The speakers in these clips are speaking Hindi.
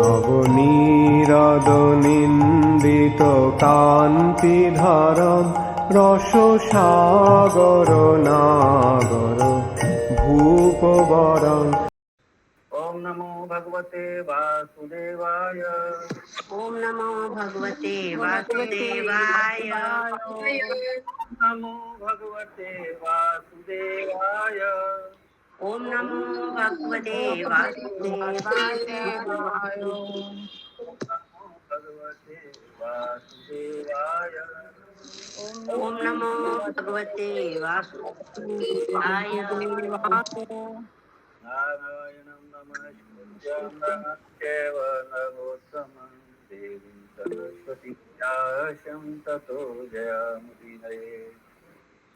নবনীরদনিন্দিত কান্তিধারম রসসাগর নাগর ভূপবরং। ओम नमो भगवते वासुदेवाय। ओम नमो भगवते वासुदेवाय। नमो भगवते वासुदेवाय। ओम नमो भगवते वासुदेवाय। भगवते वासुदेवाय। ओम नमो भगवते वासुदेवाय। नारायणं नमस्कृत्यं नरं चैव नरोत्तमं देवीं सरस्वतीं व्यासं ततो जयामुदीरये।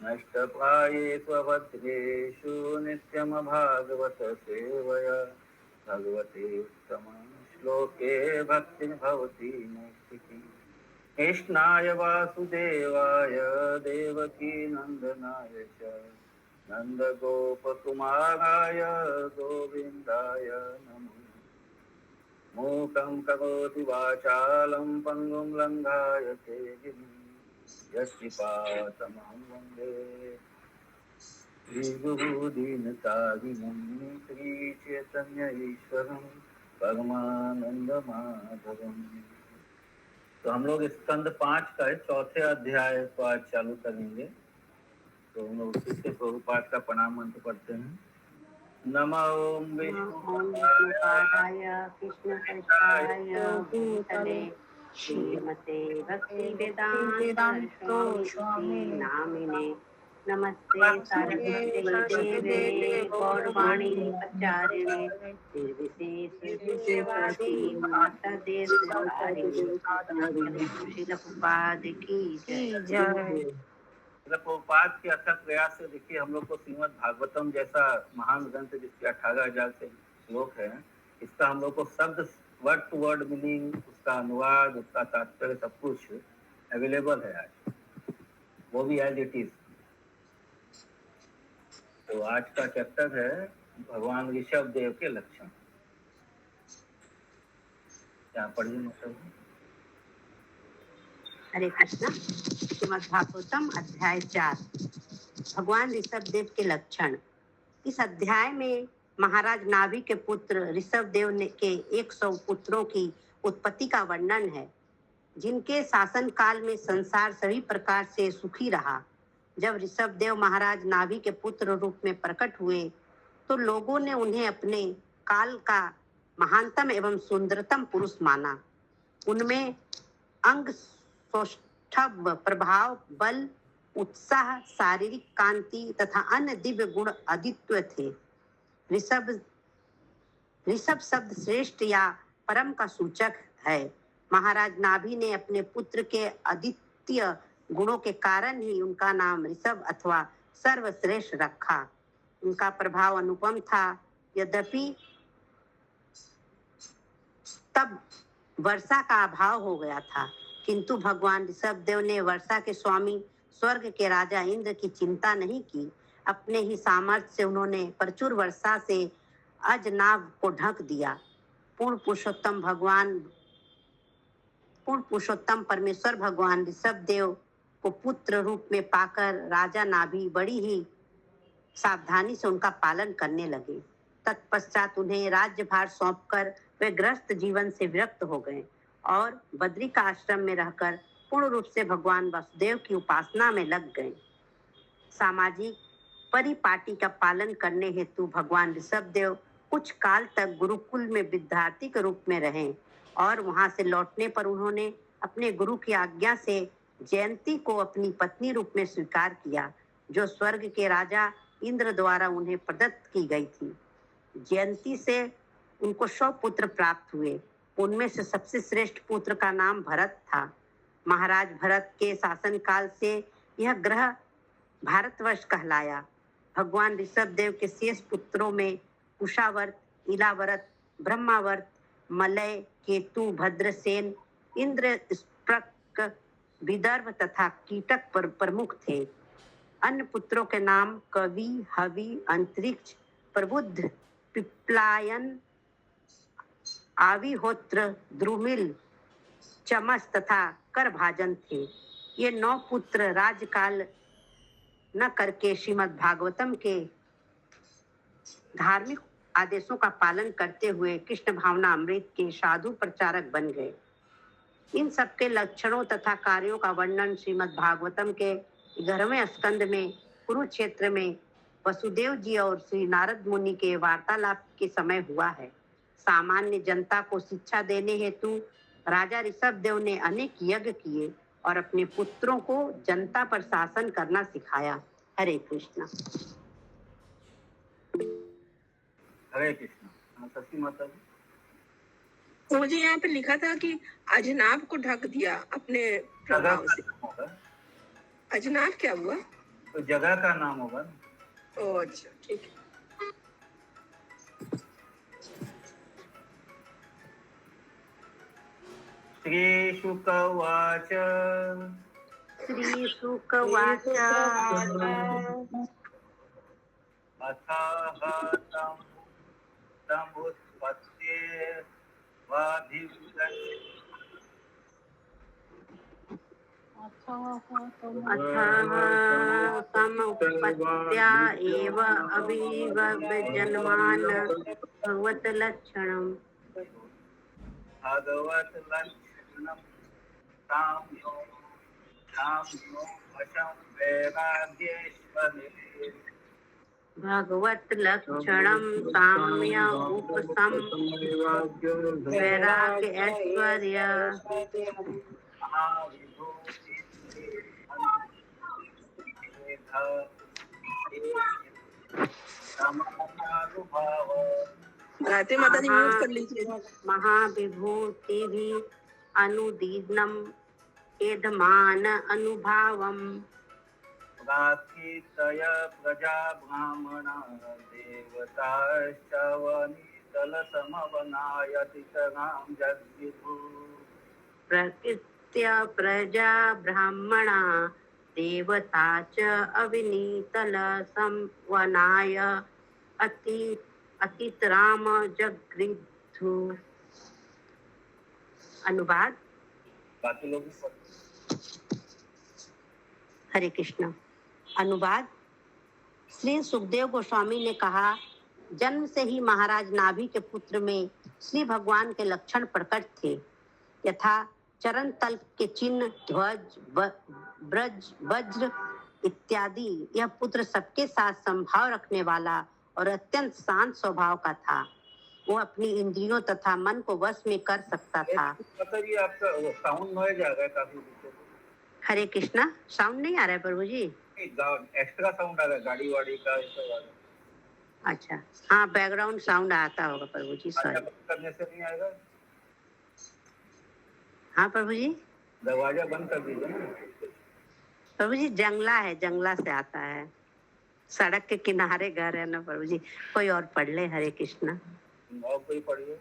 नष्टप्रायेषु अभद्रेषु नित्यमभागवत सेवया भगवते उत्तमं श्लोके भक्तिं भवति नैष्ठिकी। कृष्णाय वासुदेवाय देवकी नन्दनाय च नन्दगोपकुमाराय गोविन्दाय नमः। मूकं करोति वाचालं पङ्गुं लङ्घायते गिरिं यत्कृपातमहं वन्दे श्रीगुरुदीनतारिणं श्रीचैतन्य ईश्वरं परमानन्दमाधवम्। तो हम लोग स्कंद 5 का चौथे अध्याय को आज चालू करेंगे। तो हम लोग उसी से प्रभुपाद का प्रणाम मंत्र पढ़ते हैं। नमो ओम विष्णुपादाय कृष्णपृष्ठाय भूतले श्रीमते भक्ति वेदांत स्वामी नामिने नमस्ते सारस्वती देवे गौरवाणी प्रचारिणे निर्विशेषवादी माता देश प्रभुपाद की जय। प्रभुपाद के अथक प्रयास से देखिए हम लोग को श्रीमद् भागवतम जैसा महान ग्रंथ जिसके 18,000 से श्लोक है, इसका हम लोग को शब्द वर्ड टू वर्ड मीनिंग, उसका अनुवाद, उसका तात्पर्य सब कुछ अवेलेबल है आज, वो भी एज इट इज। तो आज का चैप्टर है भगवान ऋषभ देव के लक्षण। क्या पढ़िए मतलब? हरे कृष्णा। श्रीमद् भागवतम अध्याय 4 भगवान ऋषभ देव के लक्षण। इस अध्याय में महाराज नाभि के पुत्र ऋषभ देव के 100 पुत्रों की उत्पत्ति का वर्णन है, जिनके शासन काल में संसार सभी प्रकार से सुखी रहा। जब ऋषभ देव महाराज नाभि के पुत्र रूप में प्रकट हुए तो लोगों ने उन्हें अपने काल का महानतम एवं सुंदरतम पुरुष माना। उनमें अंग सौष्ठव, प्रभाव, बल, उत्साह, शारीरिक कांति तथा अन्य दिव्य गुण अद्वितीय थे। ऋषभ शब्द श्रेष्ठ या परम का सूचक है। महाराज नाभि ने अपने पुत्र के अद्वितीय गुणों के कारण ही उनका नाम ऋषभ अथवा सर्वश्रेष्ठ रखा। उनका प्रभाव अनुपम था। यद्यपि तब वर्षा का अभाव हो गया था, किंतु भगवान ऋषभ देव ने वर्षा के स्वामी स्वर्ग के राजा इंद्र की चिंता नहीं की। अपने ही सामर्थ्य से उन्होंने प्रचुर वर्षा से अजनाभ को ढक दिया। पूर्ण पुरुषोत्तम परमेश्वर भगवान ऋषभ देव को पुत्र रूप में पाकर राजा नाभि बड़ी ही सावधानी से उनका पालन करने लगे। तत्पश्चात उन्हें राज्यभार सौंपकर वे गृहस्थ जीवन से विरक्त हो गए और बद्री का आश्रम में रहकर पूर्ण रूप से भगवान वासुदेव की उपासना में लग गए। सामाजिक परिपाटी का पालन करने हेतु भगवान ऋषभ देव कुछ काल तक गुरुकुल में विद्यार्थी के रूप में रहे और वहां से लौटने पर उन्होंने अपने गुरु की आज्ञा से जयंती को अपनी पत्नी रूप में स्वीकार किया, जो स्वर्ग के राजा इंद्र द्वारा उन्हें प्रदत्त की गई थी। जयंती से उनको 100 पुत्र प्राप्त हुए। उनमें से सबसे श्रेष्ठ पुत्र का नाम भरत था। महाराज भरत के शासन काल से यह ग्रह भारतवर्ष कहलाया। भगवान ऋषभ देव के शेष पुत्रों में कुशावर्त, इलावर्त, ब्रह्मावर्त, मलय, केतु, भद्रसेन, इंद्र, स्प्रक, विदर्भ तथा कीटक प्रमुख थे। अन्य पुत्रों के नाम कवि, हवि, अंतरिक्ष, प्रबुद्ध, पिप्लायन, आविहोत्र, द्रुमिल, चमस तथा करभाजन थे। ये 9 पुत्र राज्यकाल न करके श्रीमद् भागवतम के धार्मिक आदेशों का पालन करते हुए कृष्ण भावना अमृत के साधु प्रचारक बन गए। इन सबके लक्षणों तथा कार्यों का वर्णन श्रीमद् भागवतम के 11वें स्कंद में कुरुक्षेत्र में वसुदेव जी और श्री नारद मुनि के वार्तालाप के समय हुआ है। सामान्य जनता को शिक्षा देने हेतु राजा ऋषभ देव ने अनेक यज्ञ किए और अपने पुत्रों को जनता पर शासन करना सिखाया। हरे कृष्ण। हरे कृष्ण। हाँ, सची माता जी। मुझे यहाँ पे लिखा था कि अजनाब को ढक दिया अपने प्रभाव से। अजनाब क्या हुआ? तो जगह का नाम होगा। ओह अच्छा, ठीक है। श्री शुक उवाच श्री शुक उवाच अथाह समुत्पत्त्या एव अभिवजन्मान भगवत लक्षणम्। भगवत लक्षणम साम्यो वशं वैराग्येश्वरे। भगवत लक्षणम साम्य उपसम वैराग्य ऐश्वर्य गाते माता जी म्यूट कर लीजिए। महाविभूति भी अनुदीनम एधमान अनुभावम। प्रार्थितय प्रजा ब्राह्मणा देवताश्च वनितलसमवनायतितरां जग्विभु। प्रकृत्य प्रजा ब्राह्मणा देवता च अविनीतल संवनाय अतितराम जगृद्धु। अनुवाद। बाकी लोग हरे कृष्ण। अनुवाद। श्री सुखदेव गोस्वामी ने कहा, जन्म से ही महाराज नाभि के पुत्र में श्री भगवान के लक्षण प्रकट थे, यथा चरण तल के चिन्ह, ध्वज, ब्रज, वज्र इत्यादि। यह पुत्र सबके साथ संभाव रखने वाला और अत्यंत शांत स्वभाव का था। वो अपनी इंद्रियों तथा मन को वश में कर सकता था। ये आपका साउंड नॉइज आ रहा है काफी। हरे कृष्णा। साउंड नहीं आ रहा है प्रभु जी? एक्स्ट्रा साउंड आ रहा है गाड़ी वाड़ी का। अच्छा, हाँ, बैकग्राउंड साउंड आता होगा प्रभु जी। सॉरी। करने से नहीं आएगा? हाँ प्रभु जी, दरवाजा बंद कर दीजिए। प्रभु जी जंगला है, जंगला से आता है। सड़क के किनारे घर है ना प्रभु जी। कोई और पढ़ ले। हरे कृष्णा। और कोई पढ़िए।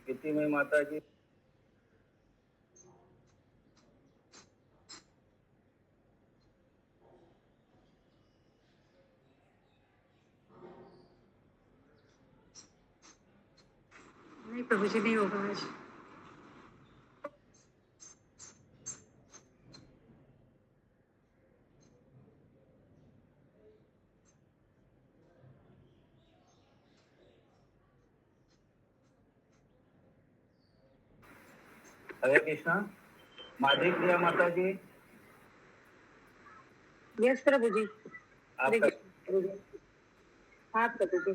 कितनी में माता जी। नहीं प्रभु जी, नहीं होगा आज। हरे कृष्णा। माधी प्रिया माता जी। यस प्रभु जी। आप हाँ प्रभु जी,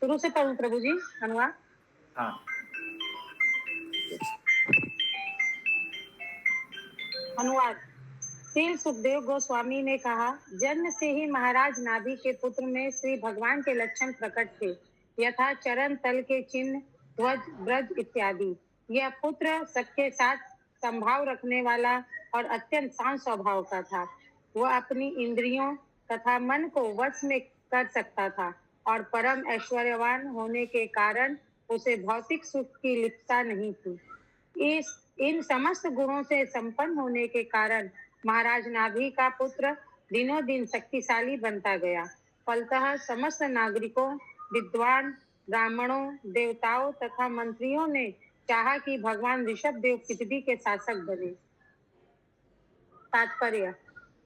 शुरू से पढ़ूं प्रभु जी अनुवाद? हाँ। अनुवाद। श्री सुखदेव गोस्वामी ने कहा, जन्म से ही महाराज नाभि के पुत्र में श्री भगवान के लक्षण प्रकट थे, यथा चरण तल के चिन्ह, ध्वज, ब्रज इत्यादि। यह पुत्र सबके साथ संभाव रखने वाला और अत्यंत शांत स्वभाव का था। वह अपनी इंद्रियों तथा मन को वश में कर सकता था और परम ऐश्वर्यवान होने के कारण उसे भौतिक सुख की लिप्सा नहीं थी। इन समस्त गुणों से संपन्न होने के कारण महाराज नाभि का पुत्र दिनों दिन शक्तिशाली बनता गया। फलतः समस्त नागरिकों विद्वान ब्राह्मणों, देवताओं तथा मंत्रियों ने चाहा कि भगवान ऋषभ देव पृथ्वी के शासक बने। तात्पर्य: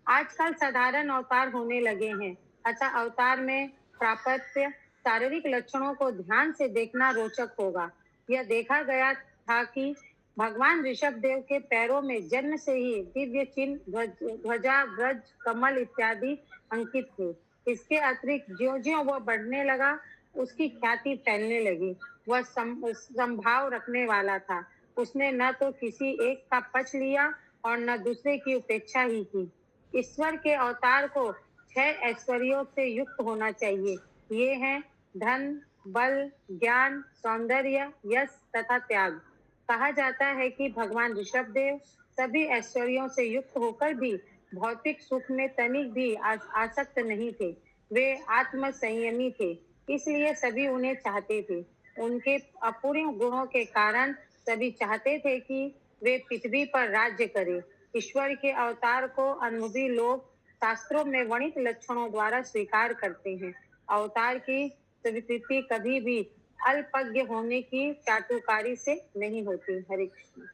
आजकल साधारण अवतार होने लगे हैं, अतः अवतार में प्राप्त शारीरिक लक्षणों को ध्यान से देखना रोचक होगा। यह देखा गया था कि भगवान ऋषभ देव के पैरों में जन्म से ही दिव्य चिन्ह, ध्वजा, व्रज, कमल इत्यादि अंकित थे। इसके अतिरिक्त ज्यों-ज्यों वह बढ़ने लगा, उसकी ख्याति फैलने लगी। वह संभाव रखने वाला था। उसने न तो किसी एक का पक्ष लिया और न दूसरे की उपेक्षा ही की। ईश्वर के अवतार को 6 ऐश्वर्यों से युक्त होना चाहिए। ये हैं धन, बल, ज्ञान, सौंदर्य, यश तथा त्याग। कहा जाता है कि भगवान ऋषभ देव सभी ऐश्वर्यों से युक्त होकर भी भौतिक सुख में तनिक भी आसक्त नहीं थे। वे आत्म संयमी थे, इसलिए सभी उन्हें चाहते थे। उनके अपूर्व गुणों के कारण सभी चाहते थे कि वे पृथ्वी पर राज्य करें। ईश्वर के अवतार को अनुभवी लोग शास्त्रों में वर्णित लक्षणों द्वारा स्वीकार करते हैं। अवतार की स्वीकृति कभी भी अल्पज्ञ होने की चाटुकारी से नहीं होती। हरे कृष्ण।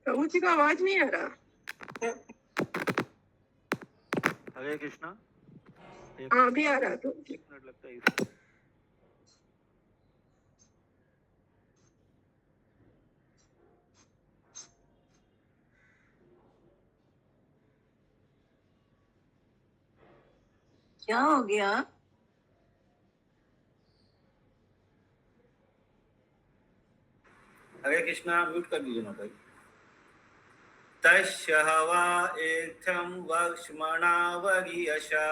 प्रभु जी का आवाज नहीं आ रहा। हरे कृष्णा। हाँ, अभी आ रहा तो। 1 मिनट लगता है इसमें। क्या हो गया? हरे कृष्णा, म्यूट कर दीजिए ना भाई। तस्य हवा एथं वक्ष्मणावगियशा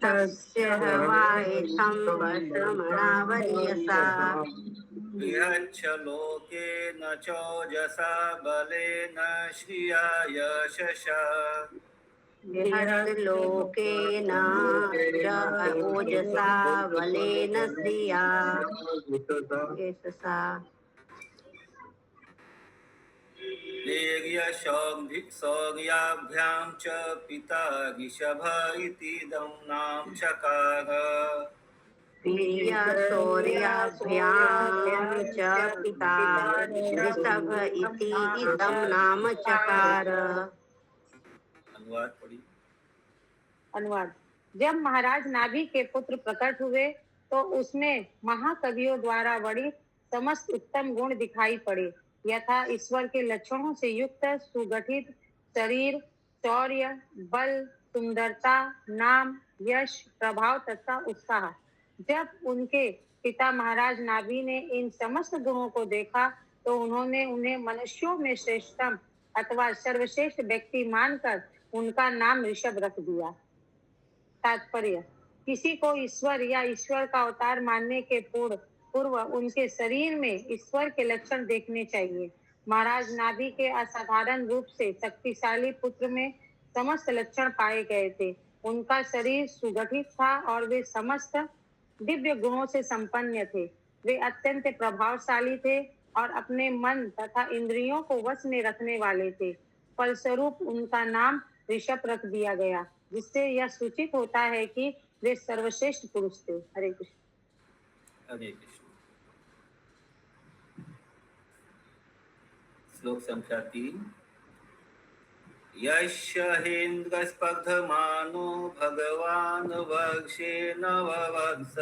तस्य हवायथं वर्षमणावरीयसा बृहच्छ लोकेन चोजसा बलेन श्रिया यशसा बृहद्लोकेन च ओजसा बलेन श्रिया यशसा शौर्याभ्यां च पिता ऋषभ इतीदं नाम चकार वीर्यशौर्याभ्यां च पिता ऋषभ इति इदं नाम चकार। अनुवाद पढ़िए। अनुवाद: जब महाराज नाभि के पुत्र प्रकट हुए तो उसमें महाकवियों द्वारा वर्णित समस्त उत्तम गुण दिखाई पड़े, यथा ईश्वर के लक्षणों से युक्त सुगठित शरीर, शौर्य, बल, सुंदरता, नाम, यश, प्रभाव तथा उत्साह। जब उनके पिता महाराज नाभि ने इन समस्त गुणों को देखा तो उन्होंने उन्हें मनुष्यों में श्रेष्ठतम अथवा सर्वश्रेष्ठ व्यक्ति मानकर उनका नाम ऋषभ रख दिया। तात्पर्य: किसी को ईश्वर या ईश्वर का अवतार मानने के पूर्व उनके शरीर में ईश्वर के लक्षण देखने चाहिए। महाराज नाभि के असाधारण रूप से शक्तिशाली पुत्र में समस्त लक्षण पाए गए थे। उनका शरीर सुगठित था और वे समस्त दिव्य गुणों से संपन्न थे। वे अत्यंत प्रभावशाली थे और अपने मन तथा इंद्रियों को वश में रखने वाले थे। फलस्वरूप उनका नाम ऋषभ रख दिया गया, जिससे यह सूचित होता है कि वे सर्वश्रेष्ठ पुरुष थे। हरे कृष्ण। हरे कृष्ण। श्लोक संख्या 3। यस्य हेन्द्रस्पर्धमानो भगवान् वर्षेण ववत्स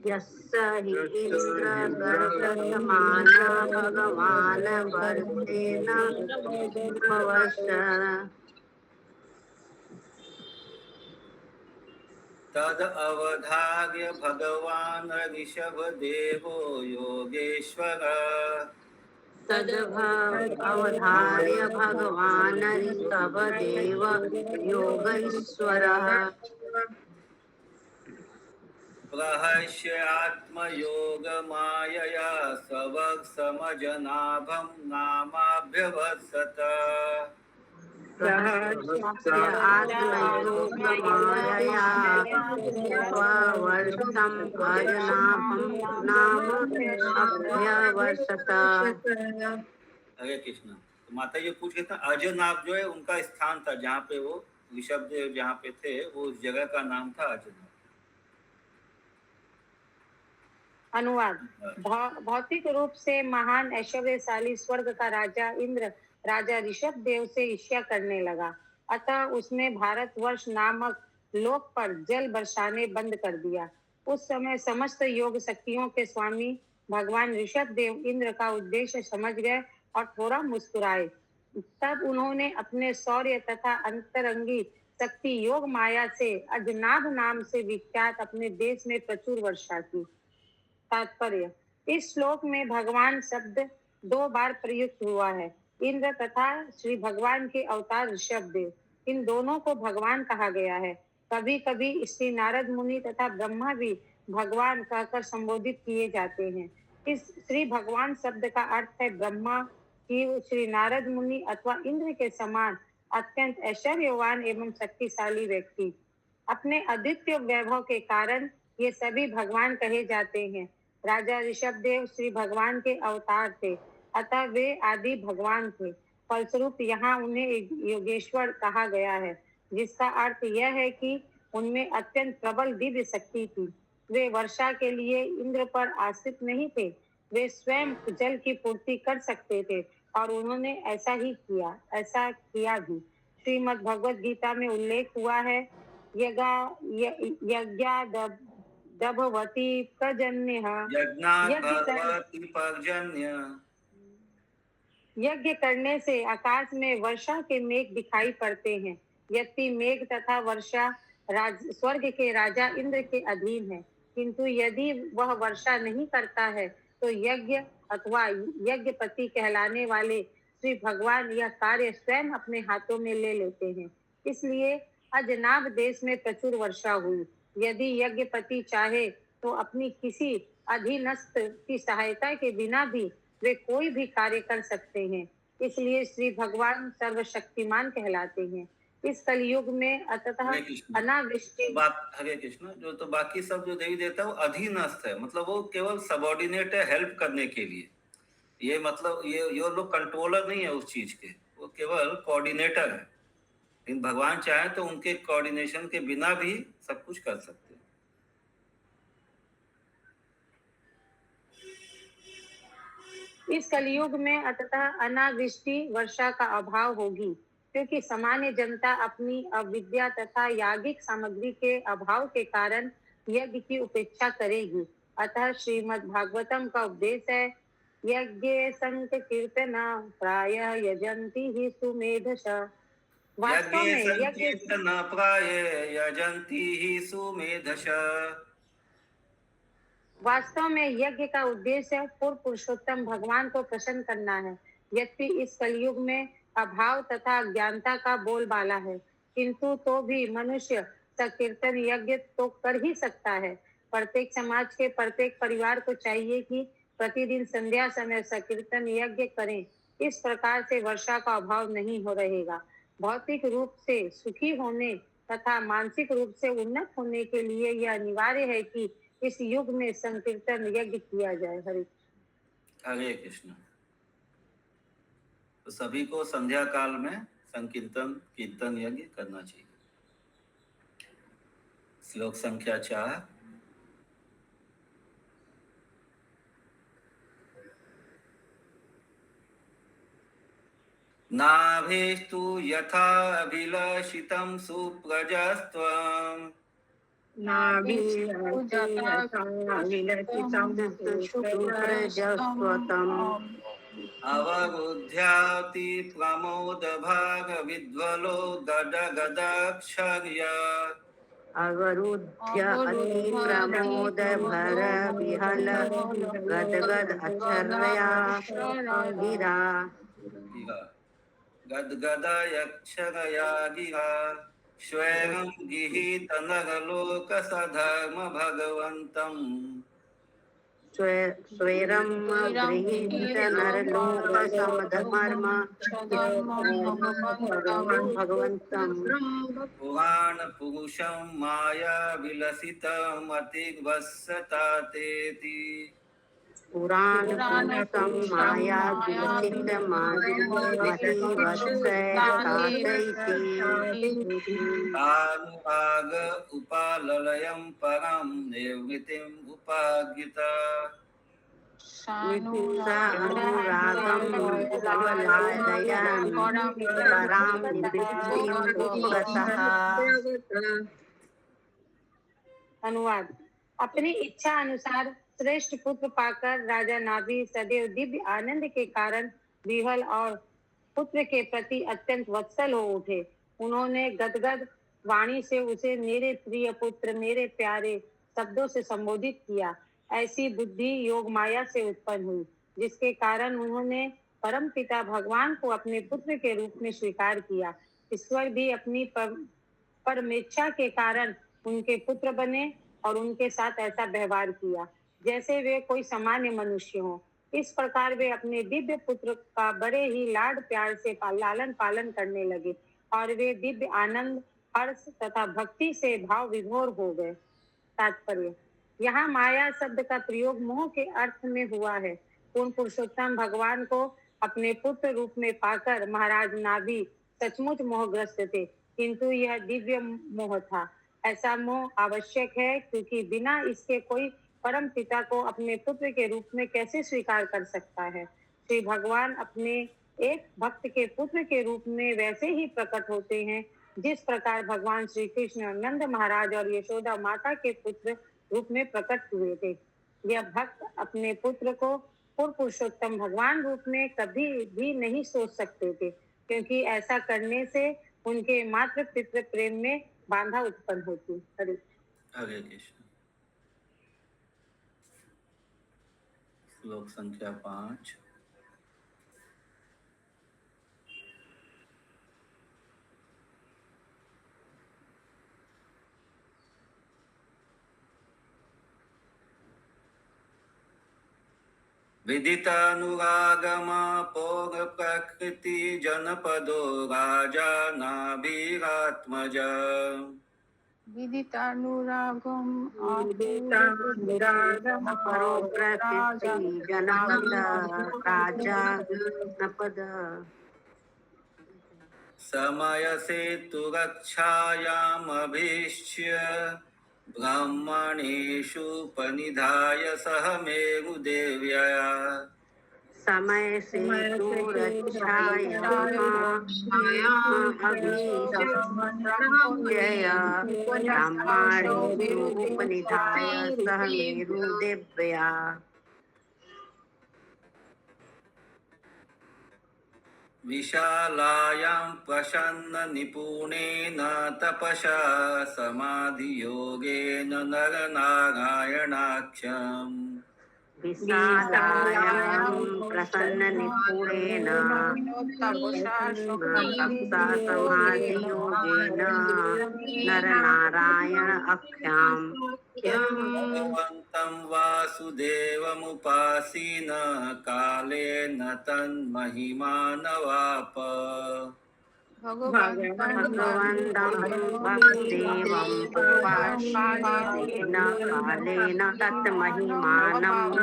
यस्य हि इन्द्रगर्भमानः भगवान् वर्षेण ववत्स तद अवधार्य भगवान् ऋषभदेवो योगेश्वर अवधार्य भगवान ऋषभदेव योगैश्वरः प्रहस्यात्मयोगमायया स्ववक्समजनाभं नामाभ्यवत्सत प्रहस्य आत्मयोगमायया स्ववर्षम् अजनाभं नाम अभ्यवर्षत। हरे कृष्ण। तो माता जी पूछ रहे थे अजनाभ जो है उनका स्थान था, जहाँ पे वो ऋषभदेव जहाँ पे थे वो उस जगह का नाम था अजनाभ। अनुवाद। भौतिक रूप से महान ऐश्वर्यशाली स्वर्ग का राजा इंद्र राजा ऋषभ देव से ईर्ष्या करने लगा, अतः उसने भारतवर्ष नामक लोक पर जल बरसाने बंद कर दिया। उस समय समस्त योग शक्तियों के स्वामी भगवान ऋषभ देव इंद्र का उद्देश्य समझ गए और थोड़ा मुस्कुराए। तब उन्होंने अपने शौर्य तथा अंतरंगी शक्ति योग माया से अजनाभ नाम से विख्यात अपने देश में प्रचुर वर्षा की। तात्पर्य। इस श्लोक में भगवान शब्द 2 बार प्रयुक्त हुआ है। इंद्र तथा श्री भगवान के अवतार ऋषभ देव, इन दोनों को भगवान कहा गया है। कभी कभी श्री नारद मुनि तथा ब्रह्मा भी भगवान कहकर संबोधित किए जाते हैं। इस श्री भगवान शब्द का अर्थ है ब्रह्मा की श्री नारद मुनि अथवा इंद्र के समान अत्यंत ऐश्वर्यवान एवं शक्तिशाली व्यक्ति। अपने अद्वितीय वैभव के कारण ये सभी भगवान कहे जाते हैं। राजा ऋषभदेव श्री भगवान के अवतार थे, अतः वे आदि भगवान थे। फलस्वरूप यहाँ उन्हें योगेश्वर कहा गया है, जिसका अर्थ यह है कि उनमें अत्यंत प्रबल दिव्य शक्ति थी। वे वर्षा के लिए इंद्र पर आश्रित नहीं थे, वे स्वयं जल की पूर्ति कर सकते थे और उन्होंने ऐसा किया भी। श्रीमद् भगवद गीता में उल्लेख हुआ है, यज्ञादभवति पर्जन्य। यज्ञ करने से आकाश में वर्षा के मेघ दिखाई पड़ते हैं। यद्यपि मेघ तथा वर्षा स्वर्ग के राजा इंद्र के अधीन है, किंतु यदि वह वर्षा नहीं करता है तो यज्ञ अथवा यज्ञपति कहलाने वाले श्री भगवान यह कार्य स्वयं अपने हाथों में ले लेते हैं। इसलिए अजनाभ देश में प्रचुर वर्षा हुई। यदि यज्ञपति चाहे तो अपनी किसी अधीनस्थ की सहायता के बिना भी वे कोई भी कार्य कर सकते हैं। इसलिए श्री भगवान सर्वशक्तिमान कहलाते हैं। इस कलयुग में अतः अनावृष्टि हरे कृष्ण जो तो बाकी सब जो देवी देवता वो अधीनस्थ है, मतलब वो केवल सबऑर्डिनेट है हेल्प करने के लिए। ये मतलब ये लोग कंट्रोलर नहीं है उस चीज के, वो केवल कोऑर्डिनेटर है। लेकिन भगवान चाहे तो उनके कोऑर्डिनेशन के बिना भी सब कुछ कर सकते हैं। इस कलयुग में अतः अनावृष्टि वर्षा का अभाव होगी, क्योंकि सामान्य जनता अपनी अविद्या तथा यागिक सामग्री के अभाव के कारण यज्ञ की उपेक्षा करेगी। अतः श्रीमद् भागवतम का उपदेश है, यज्ञ संकीर्तन प्रायः यजन्ति हि सुमेधस। वास्तव में यज्ञ का उद्देश्य पूर्व पुरुषोत्तम भगवान को प्रसन्न करना है। यद्यपि इस कलयुग में अभाव तथा अज्ञानता का बोलबाला है, किंतु तो भी मनुष्य संकीर्तन यज्ञ तो कर ही सकता है। प्रत्येक समाज के प्रत्येक परिवार को चाहिए कि प्रतिदिन संध्या समय संकीर्तन यज्ञ करें। इस प्रकार से वर्षा का अभाव नहीं हो रहेगा। भौतिक रूप से सुखी होने तथा मानसिक रूप से उन्नत होने के लिए यह अनिवार्य है कि इस युग में संकीर्तन यज्ञ किया जाए। हरे कृष्ण। तो सभी को संध्या काल में संकीर्तन कीर्तन यज्ञ करना चाहिए। श्लोक संख्या 4। नाभेस्तु यथा अभिलषितं सुप्रजस्त्वम् अवरुध्याति प्रमोद भाग विध्वलो गदगदक्षर्य अवरुद्ध अति प्रमोद भर विहल गदगद अचर्या गिरा गदगदयक्षरया गिरा स्वयं गृहीत नरलोक सधर्म भगवन्तं स्वैरम गृहीत नरलोक समधर्म भगवंतम पुराण पुरुषं माया विलसितमतिवत्सता तेति पुराण पुरुषम माया विलसित मति अनुराग उपाललयं परं निर्वृतिम् उपागीता अनुरागम लवलादयन् परां निवृत्तिं उपगतः। अनुवाद। अपनी इच्छा अनुसार श्रेष्ठ पुत्र पाकर राजा नाभि सदैव दिव्य आनंद के कारण विह्वल और पुत्र के प्रति अत्यंत वत्सल हो उठे। उन्होंने गदगद वाणी से उसे मेरे प्रिय पुत्र, मेरे प्यारे शब्दों से संबोधित किया। ऐसी बुद्धि योग माया से उत्पन्न हुई, जिसके कारण उन्होंने परम पिता भगवान को अपने पुत्र के रूप में स्वीकार किया। ईश्वर भी अपनी परमेच्छा के कारण उनके पुत्र बने और उनके साथ ऐसा व्यवहार किया जैसे वे कोई सामान्य मनुष्य हों। इस प्रकार वे अपने दिव्य पुत्र का बड़े ही लाड प्यार से लालन पालन करने लगे और वे दिव्य आनंद, हर्ष तथा भक्ति से भाव विभोर हो गए। तात्पर्य: यहाँ माया शब्द का प्रयोग मोह के अर्थ में हुआ है। पूर्ण पुरुषोत्तम भगवान को अपने पुत्र रूप में पाकर महाराज नाभि सचमुच मोहग्रस्त थे, किंतु यह दिव्य मोह था। ऐसा मोह आवश्यक है, क्योंकि बिना इसके कोई परम पिता को अपने पुत्र के रूप में कैसे स्वीकार कर सकता है। श्री भगवान अपने एक भक्त के पुत्र के रूप में वैसे ही प्रकट होते हैं जिस प्रकार भगवान श्री कृष्ण नंद महाराज और यशोदा माता के पुत्र रूप में प्रकट हुए थे। यह भक्त अपने पुत्र को पूर्ण पुरुषोत्तम भगवान रूप में कभी भी नहीं सोच सकते थे, क्योंकि ऐसा करने से उनके मातृ पितृ प्रेम में बाधा उत्पन्न होती। हरे कृष्ण। श्लोक संख्या 5। विदितानुरागमापोग प्रकृति जनपदो राजा नाभिरात्मज विदितानुरागम परो प्रकृति जनपद राजा नपद समय सेतु रक्षायामभीष्य ब्राह्मणेषु पनिधाय सह मेरुदेव्या समय से तो ब्राह्मणेषुपनिधाय सह मेरुदेव्या विशालायां प्रसन्न निपुणेन तपसा समाधियोगेन नरनारायणाख्यम् विशालायां प्रसन्न निपुणेन तपसा समाधियोगेन नरनारायण अख्याम् भगवन्तं वासुदेवमुपासीन कालेन तन्महिमानवाप भगवन्तं वासुदेवम् उपासीन कालेन तन्महिमानम्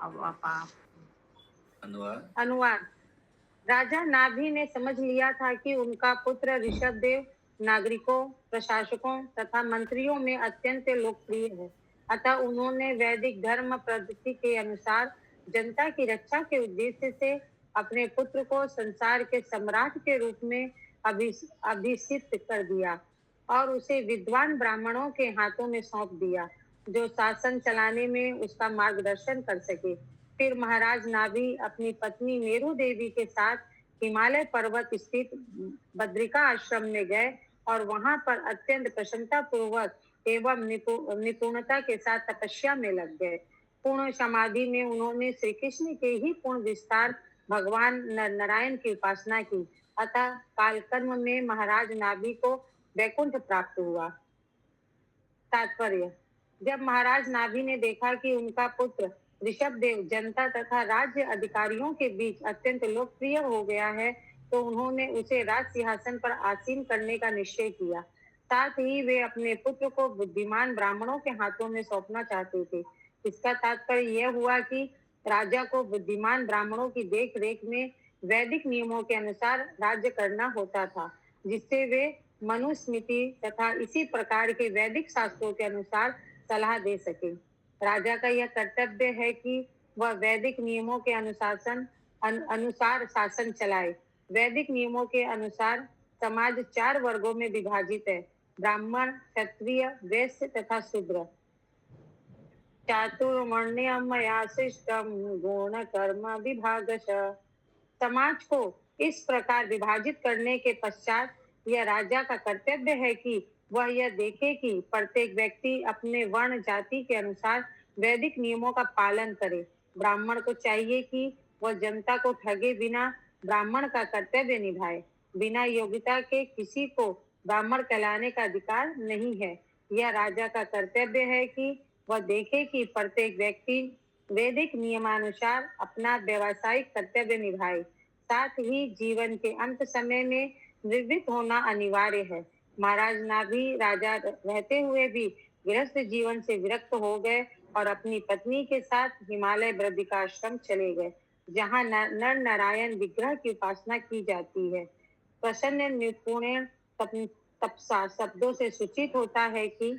अवाप। अनुवाद। राजा नाभि ने समझ लिया था कि उनका पुत्र ऋषभदेव नागरिकों, प्रशासकों तथा मंत्रियों में अत्यंत लोकप्रिय है। अतः उन्होंने वैदिक धर्म पद्धति के अनुसार जनता की रक्षा के उद्देश्य से अपने पुत्र को संसार के सम्राट के रूप में अभिषिक्त कर दिया और उसे विद्वान ब्राह्मणों के हाथों में सौंप दिया, जो शासन चलाने में उसका मार्गदर्शन कर सके। फिर महाराज नाभि अपनी पत्नी मेरु देवी के साथ हिमालय पर्वत स्थित बद्रिका आश्रम में गए और वहां पर अत्यंत प्रसन्नता पूर्वक एवं निपुणता के साथ तपस्या में लग गए। पूर्ण समाधि में उन्होंने श्री कृष्ण के ही पूर्ण विस्तार भगवान नारायण की उपासना की। अतः कालकर्म में महाराज नाभि को वैकुंठ प्राप्त हुआ। तात्पर्य: जब महाराज नाभि ने देखा कि उनका पुत्र ऋषभदेव जनता तथा राज्य अधिकारियों के बीच अत्यंत लोकप्रिय हो गया है, तो उन्होंने उसे राज सिंहासन पर आसीन करने का निश्चय किया। साथ ही वे अपने पुत्र को बुद्धिमान ब्राह्मणों के हाथों में सौंपना चाहते थे। इसका तात्पर्य यह हुआ कि राजा को बुद्धिमान ब्राह्मणों की देख रेख में वैदिक नियमों के अनुसार राज्य करना होता था, जिससे वे मनुस्मृति तथा इसी प्रकार के वैदिक शास्त्रों के अनुसार सलाह दे सके। राजा का यह कर्तव्य है कि वह वैदिक नियमों के अनुसार शासन चलाए। वैदिक नियमों के अनुसार समाज 4 वर्गों में विभाजित है: ब्राह्मण, क्षत्रिय, वैश्य तथा शूद्र। चातुर्वर्ण्यम मया सृष्टम गुण कर्म विभागशः। समाज को इस प्रकार विभाजित करने के पश्चात यह राजा का कर्तव्य है कि वह यह देखे कि प्रत्येक व्यक्ति अपने वर्ण जाति के अनुसार वैदिक नियमों का पालन करे। ब्राह्मण को चाहिए कि वह जनता को ठगे बिना ब्राह्मण का कर्तव्य निभाए। बिना योग्यता के किसी को ब्राह्मण कहलाने का अधिकार नहीं है। यह राजा का कर्तव्य है कि वह देखे कि प्रत्येक व्यक्ति वैदिक नियमानुसार अपना व्यावसायिक कर्तव्य निभाए। साथ ही जीवन के अंत समय में निवृत्त होना अनिवार्य है। महाराज नाभि राजा रहते हुए भी गृहस्थ जीवन से विरक्त हो गए और अपनी पत्नी के साथ हिमालय बद्रिकाश्रम चले गए, जहाँ नर नारायण विग्रह की उपासना की जाती है। प्रसन्न निपुण तपसा शब्दों से सूचित होता है कि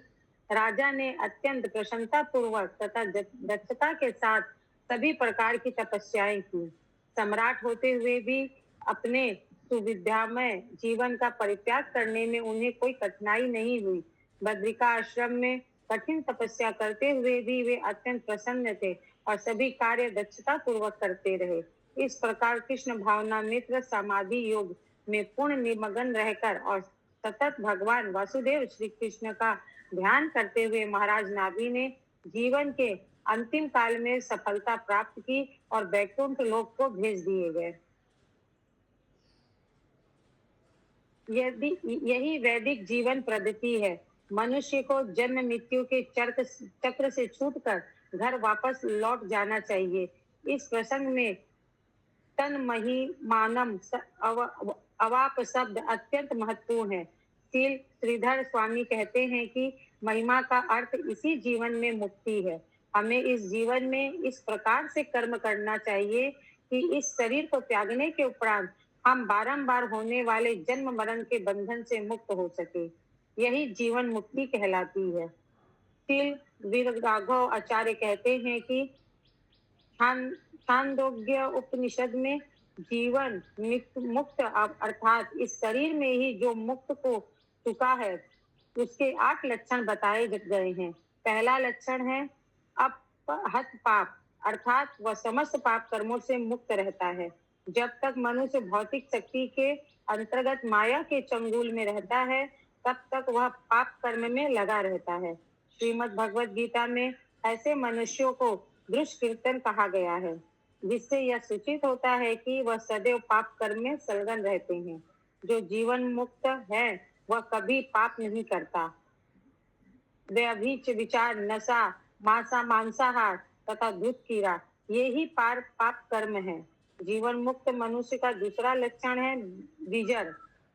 राजा ने अत्यंत प्रसन्नता पूर्वक तथा दक्षता के साथ सभी प्रकार की तपस्याएं की। सम्राट होते हुए भी अपने सुविधामय जीवन का परित्याग करने में उन्हें कोई कठिनाई नहीं हुई। बद्रिका आश्रम में कठिन तपस्या करते हुए भी वे अत्यंत प्रसन्न थे और सभी कार्य दक्षता पूर्वक करते रहे। इस प्रकार कृष्ण भावना मित्र समाधि योग में पूर्ण निमग्न रहकर और सतत भगवान वासुदेव श्री कृष्ण का ध्यान करते हुए महाराज नाभि ने जीवन के अंतिम काल में सफलता प्राप्त की और वैकुंठ लोक को भेज दिए गए। यही वैदिक जीवन पद्धति है। मनुष्य को जन्म मृत्यु के चक्र से छूटकर घर वापस लौट जाना चाहिए। इस प्रसंग में तन मही मानम अवाप शब्द अत्यंत महत्वपूर्ण है। श्रीधर स्वामी कहते हैं कि महिमा का अर्थ इसी जीवन में मुक्ति है। हमें इस जीवन में इस प्रकार से कर्म करना चाहिए कि इस शरीर को त्यागने के उपरांत हम बारंबार होने वाले जन्म मरण के बंधन से मुक्त हो सके। यही जीवन मुक्ति कहलाती है। श्रील वीरराघव आचार्य कहते हैं कि छांदोग्य उपनिषद में जीवन मुक्त अर्थात इस शरीर में ही जो मुक्त को चुका है उसके 8 लक्षण बताए गए हैं। पहला लक्षण है अपहत पाप, अर्थात वह समस्त पाप कर्मों से मुक्त रहता है। जब तक मनुष्य भौतिक शक्ति के अंतर्गत माया के चंगुल में रहता है, तब तक वह पाप कर्म में लगा रहता है। श्रीमद् भगवद गीता में ऐसे मनुष्यों को दुष्कृतन कहा गया है, जिससे यह सूचित होता है कि वह सदैव पाप कर्म में संलग्न रहते हैं। जो जीवन मुक्त है वह कभी पाप नहीं करता। व्यभिच विचार, नशा, मांसाहार तथा दूध कीड़ा, ये ही पाप कर्म है। जीवन मुक्त मनुष्य का दूसरा लक्षण है विजर,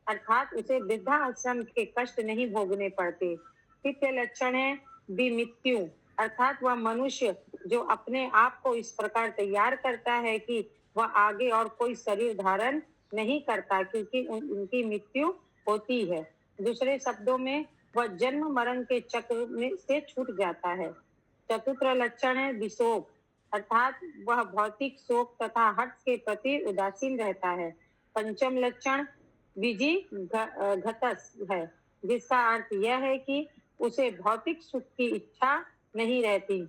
अर्थात उसे वृद्धाश्रम के कष्ट नहीं भोगने पड़ते। तृतीय लक्षण है विमृत्यु, अर्थात वह मनुष्य जो अपने आप को इस प्रकार तैयार करता है कि वह आगे और कोई शरीर धारण नहीं करता, क्योंकि उनकी मृत्यु होती है। दूसरे शब्दों में वह जन्म मरण के चक्र से छूट जाता है। चतुर्थ लक्षण है विशोक, अर्थात वह भौतिक शोक तथा हर्ष के प्रति उदासीन रहता है। पंचम लक्षण विजि घटस है, जिसका अर्थ यह है कि उसे भौतिक सुख की इच्छा नहीं रहती।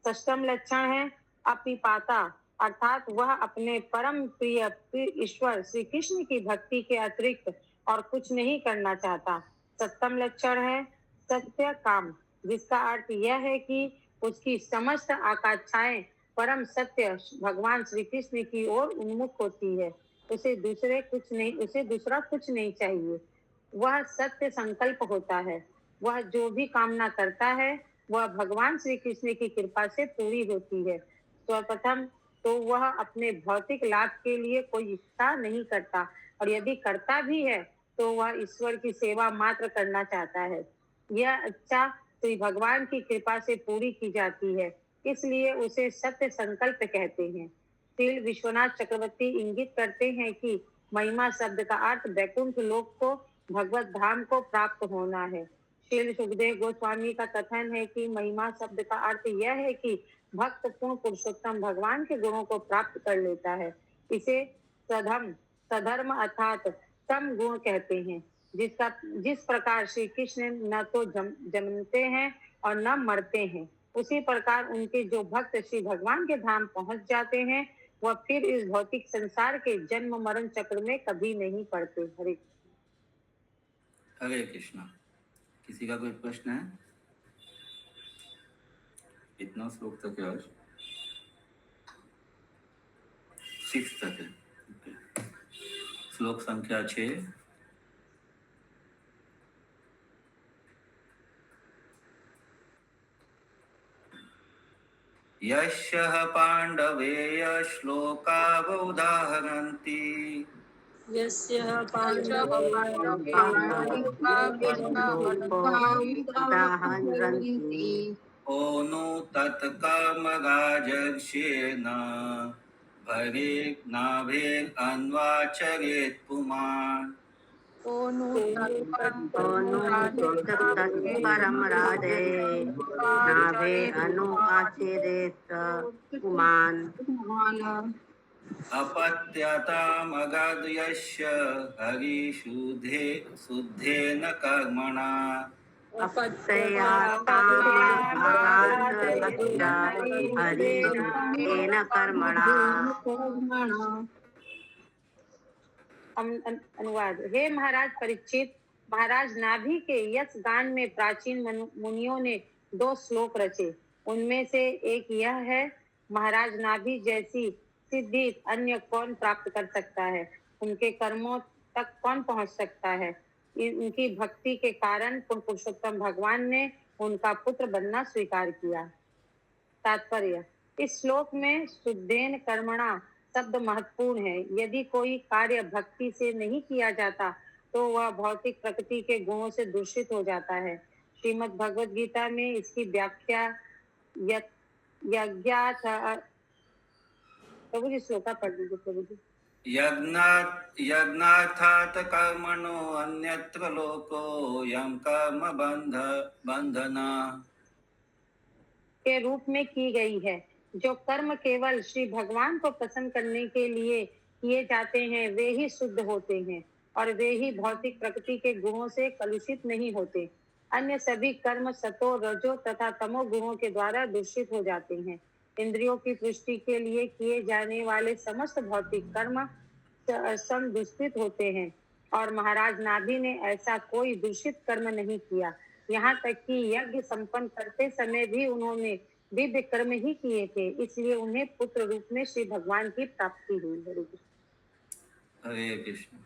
षष्ठम लक्षण है अपिपाता, अर्थात वह अपने परम प्रिय ईश्वर श्री कृष्ण की भक्ति के अतिरिक्त और कुछ नहीं करना चाहता। सप्तम लक्षण है सत्य काम, जिसका अर्थ यह है कि उसकी समस्त आकांक्षाएं परम सत्य भगवान श्री कृष्ण की ओर उन्मुख होती है। उसे दूसरा कुछ नहीं चाहिए। वह सत्य संकल्प होता है। वह जो भी कामना करता है वह भगवान श्री कृष्ण की कृपा से पूरी होती है। सर्वप्रथम तो वह अपने भौतिक लाभ के लिए कोई इच्छा नहीं करता, और यदि करता भी है तो वह ईश्वर की सेवा मात्र करना चाहता है। यह इच्छा श्री भगवान की कृपा से पूरी की जाती है, इसलिए उसे सत्य संकल्प कहते हैं। श्री विश्वनाथ चक्रवर्ती इंगित करते हैं कि महिमा शब्द का अर्थ वैकुंठ लोक को, भगवत धाम को प्राप्त होना है। श्री सुखदेव गोस्वामी का कथन है कि महिमा शब्द का अर्थ यह है कि भक्त पूर्ण पुरुषोत्तम भगवान के गुणों को प्राप्त कर लेता है। इसे सधर्म अर्थात सम गुण कहते हैं। जिस प्रकार श्री कृष्ण न तो जन्मते हैं और न मरते हैं, उसी प्रकार उनके जो भक्त श्री भगवान के धाम पहुंच जाते हैं वह फिर इस भौतिक संसार के जन्म मरण चक्र में कभी नहीं पड़ते। हरे कृष्णा। किसी का कोई प्रश्न है? इतना श्लोक तक है आज? 6 तक है। Okay. श्लोक संख्या 6। यस्यः पाण्डवेय श्लोकावुदाहरन्ति यस्य उदाहरन्ति ओ नो तत्कर्मगाजर्षेण भरे नाभेरन्वाचरेत् पुमान्। तत्परम राजे नाभे अनु आचरेत पुमान। अपत्यतामगाद्यस्य हरिशुद्धेन कर्मणा हरिशुद्धेन कर्मणा। अनुवाद। हे महाराज परीक्षित, महाराज नाभि के यश गान में प्राचीन मुनियों ने 2 श्लोक रचे। उनमें से एक यह है, महाराज नाभि जैसी सिद्धि अन्य कौन प्राप्त कर सकता है? उनके कर्मों तक कौन पहुंच सकता है? उनकी भक्ति के कारण पुरुषोत्तम भगवान ने उनका पुत्र बनना स्वीकार किया। तात्पर्य। इस श्लोक में शुद्धेन कर्मणा शब्द महत्वपूर्ण है। यदि कोई कार्य भक्ति से नहीं किया जाता तो वह भौतिक प्रकृति के गुणों से दूषित हो जाता है। श्रीमद् भगवद गीता में इसकी व्याख्या प्रभु जी श्लोका पढ़ लीजिए। प्रभु जी। यज्ञार्थात् कर्मणो अन्यत्र लोको यं कर्म बंधना के रूप में की गई है। जो कर्म केवल श्री भगवान को प्रसन्न करने के लिए किए जाते हैं वे ही शुद्ध होते हैं, और वे ही भौतिक प्रकृति के गुणों से कलुषित नहीं होते। अन्य सभी कर्म सतो, रजो तथा तमो गुणों के द्वारा दूषित हो जाते हैं। इंद्रियों की पुष्टि के लिए किए जाने वाले समस्त भौतिक कर्म दूषित होते हैं, और महाराज नाभि ने ऐसा कोई दूषित कर्म नहीं किया। यहाँ तक कि यज्ञ संपन्न करते समय भी उन्होंने दिव्य कर्म ही किए थे, इसलिए उन्हें पुत्र रूप में श्री भगवान की प्राप्ति हुई। हरे कृष्ण।